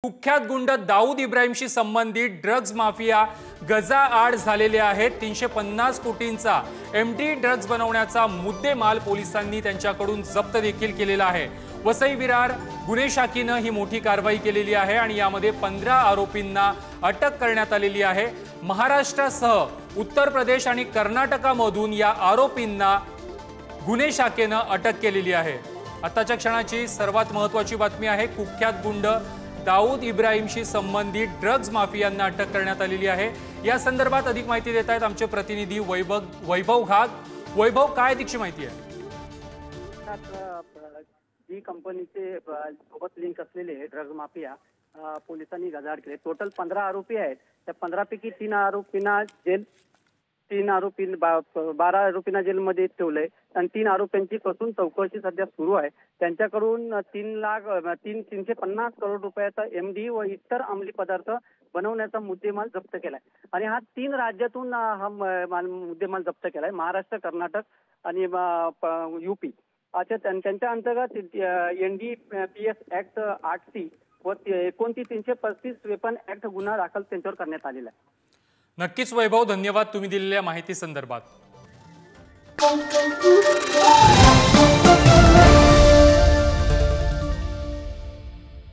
कुख्यात गुंड दाऊद इब्राहिमशी संबंधित ड्रग्ज माफिया गजाआड झालेले आहेत। 350 कोटींचा एमडी ड्रग्ज बनवण्याचा मुद्देमाल पोलिसांनी त्यांच्याकडून जप्त देखील केलेला आहे। वसई विरार गुन्हे शाखेने ही मोठी कारवाई केलेली आहे आणि यामध्ये 15 आरोपींना अटक करण्यात आलेली आहे। महाराष्ट्रासह उत्तर प्रदेश आणि कर्नाटकामधून या आरोपींना गुन्हे शाखेने अटक केलेली आहे। आताच्या क्षणाची सर्वात महत्त्वाची बातमी आहे। कुख्यात गुंड दाऊद इब्राहिमशी संबंधित ड्रग्ज माफियांना अटक करण्यात आलेली आहे। या संदर्भात अधिक माहिती देत आहेत आमचे प्रतिनिधी वैभव घाग। वैभव, काय अधिकची माहिती आहे? जी कंपनीचे सोबत लिंक असलेले ड्रग्ज माफिया पोलिसांनी गजाआड केले। टोटल 15 आरोपी आहेत। त्या 15 पैकी 3 आरोपींना जेल 12 आरोपींना जेलमध्ये ठेवलंय आणि 3 आरोपींची कसून चौकशी सध्या सुरू आहे। त्यांच्याकडून 350 करोड रुपयाचा एमडी व इतर अंमली पदार्थ बनवण्याचा मुद्देमाल जप्त केलाय आणि हा 3 राज्यातून हा मुद्देमाल जप्त केलाय। महाराष्ट्र, कर्नाटक आणि यूपी अशा त्यांच्या अंतर्गत NDPS ऍक्ट 8C व 2935 वेपन ऍक्ट गुन्हा दाखल त्यांच्यावर करण्यात आलेला आहे। नक्कीच वैभव, धन्यवाद तुम्ही दिलेल्या माहिती संदर्भात।